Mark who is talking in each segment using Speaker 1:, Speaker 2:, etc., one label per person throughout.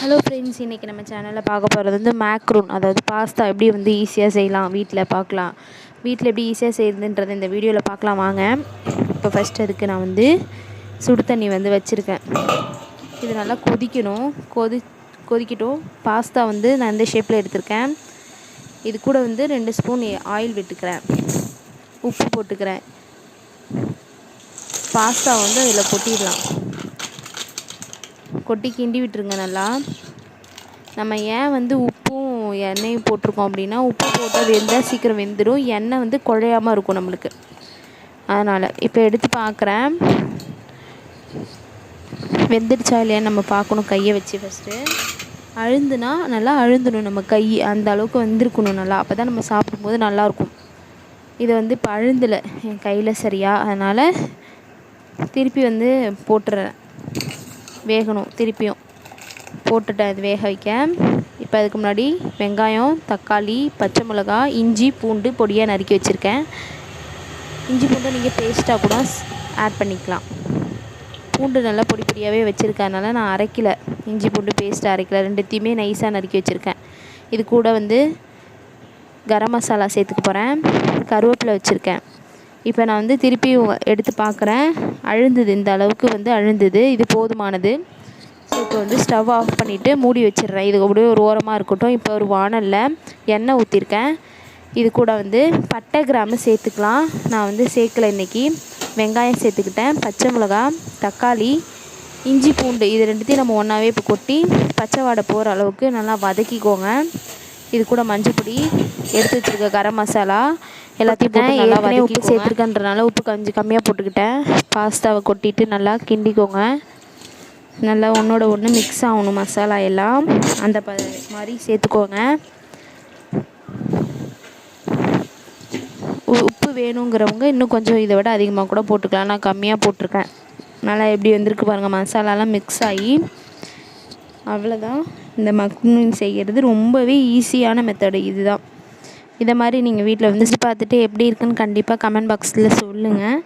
Speaker 1: Hello friends, இன்றைக்கி நம்ம சேனலில் பார்க்க போகிறது வந்து மேக்ரூன், அதாவது பாஸ்தா எப்படி வந்து ஈஸியாக செய்யலாம் வீட்டில் பார்க்கலாம். வீட்டில் எப்படி ஈஸியாக செய்யுதுன்றதை இந்த வீடியோவில் பார்க்கலாம் வாங்க. இப்போ ஃபஸ்ட்டு அதுக்கு நான் வந்து சுடு தண்ணி வந்து வச்சுருக்கேன். இது நல்லா கொதிக்கணும். கொதிக்கட்டும். பாஸ்தா வந்து நான் இந்த ஷேப்பில் எடுத்திருக்கேன். இது கூட வந்து 2 ஸ்பூன் ஆயில் விட்டுக்கிறேன். உப்பு போட்டுக்கிறேன். பாஸ்தா வந்து அதில் கொட்டிடலாம். கொட்டி கிண்டி விட்டுருங்க நல்லா. நம்ம ஏன் வந்து உப்பும் எண்ணெயும் போட்டிருக்கோம் அப்படின்னா, உப்பு போட்டால் வெந்தால் சீக்கிரம் வெந்துடும், எண்ணெய் வந்து குழையாமல் இருக்கும் நம்மளுக்கு. அதனால் இப்போ எடுத்து பார்க்குறேன், வெந்துடுச்சா இல்லையான்னு நம்ம பார்க்கணும். கையை வச்சு ஃபஸ்ட்டு அழுந்துனா நல்லா அழுந்தணும். நம்ம கை அந்த அளவுக்கு வெந்திருக்கணும் நல்லா. அப்போ தான் நம்ம சாப்பிடும்போது நல்லாயிருக்கும். இதை வந்து இப்போ அழுந்தலை என் கையில் சரியா, அதனால் திருப்பி வந்து போட்டுறேன். வேகணும். திருப்பியும் போட்டுட்டேன் இது வேக வைக்க. இப்போ அதுக்கு முன்னாடி வெங்காயம், தக்காளி, பச்சை மிளகா, இஞ்சி பூண்டு பொடியாக நறுக்கி வச்சுருக்கேன். இஞ்சி பூண்டை நீங்கள் பேஸ்ட்டாக கூட ஆட் பண்ணிக்கலாம். பூண்டு நல்லா பொடி பொடியாகவே வச்சுருக்கறனால நான் அரைக்கலை. இஞ்சி பூண்டு பேஸ்ட்டு அரைக்கலை, ரெண்டுத்தையுமே நைஸாக நறுக்கி வச்சுருக்கேன். இது கூட வந்து கரம் மசாலா சேர்த்துக்க போகிறேன். கருவேப்பிலை வச்சுருக்கேன். இப்போ நான் வந்து திருப்பி எடுத்து பார்க்குறேன், அழுந்தது. இந்த அளவுக்கு வந்து அழுந்தது. இது போதுமானது. ஸோ இப்போ வந்து ஸ்டவ் ஆஃப் பண்ணிவிட்டு மூடி வச்சிடுறேன். இது அப்படியே ஒரு ஓரமாக இருக்கட்டும். இப்போ ஒரு வானலில் எண்ணெய் ஊற்றிருக்கேன். இது கூட வந்து பட்டை கிராம்பு சேர்த்துக்கலாம். நான் வந்து சேர்க்கலை இன்றைக்கி. வெங்காயம் சேர்த்துக்கிட்டேன், பச்சை மிளகா, தக்காளி, இஞ்சி பூண்டு இது ரெண்டுத்தையும் நம்ம ஒன்றாவே இப்போ கொட்டி பச்சை வாடை போகிற அளவுக்கு நல்லா வதக்கிக்கோங்க. இது கூட மஞ்சப்பொடி, எடுத்து வச்சுருக்க கரம் மசாலா எல்லாத்தையும் போட்டு நல்லா வதக்கி. உப்பு சேர்த்துருக்கன்றனால உப்பு கொஞ்சம் கம்மியாக போட்டுக்கிட்டேன். பாஸ்தாவை கொட்டிட்டு நல்லா கிண்டிக்கோங்க. நல்லா ஒன்றோட ஒன்று மிக்ஸ் ஆகணும் மசாலா எல்லாம். அந்த மாதிரி சேர்த்துக்கோங்க. உப்பு வேணுங்கிறவங்க இன்னும் கொஞ்சம் இதை விட அதிகமாக கூட போட்டுக்கலாம். நான் கம்மியாக போட்டிருக்கேன். நல்லா எப்படி வந்திருக்கு பாருங்கள், மசாலாலாம் மிக்ஸ் ஆகி. அவ்வளோதான். இந்த மக்ரூன் செய்கிறது ரொம்பவே ஈஸியான மெத்தடு இதுதான். இதை மாதிரி நீங்கள் வீட்டில் வந்து பார்த்துட்டு எப்படி இருக்குன்னு கண்டிப்பாக கமெண்ட் பாக்ஸில் சொல்லுங்கள்.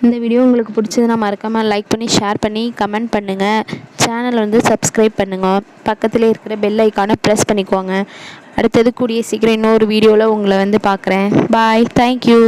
Speaker 1: இந்த வீடியோ உங்களுக்கு பிடிச்சதுன்னா மறக்காமல் லைக் பண்ணி, ஷேர் பண்ணி, கமெண்ட் பண்ணுங்கள். சேனலை வந்து சப்ஸ்கிரைப் பண்ணுங்கள். பக்கத்தில் இருக்கிற பெல் ஐக்கானை ப்ரெஸ் பண்ணிக்கோங்க. அடுத்தது கூடிய சீக்கிரம் இன்னொரு வீடியோவில் உங்களை வந்து பார்க்குறேன். பாய். தேங்க்யூ.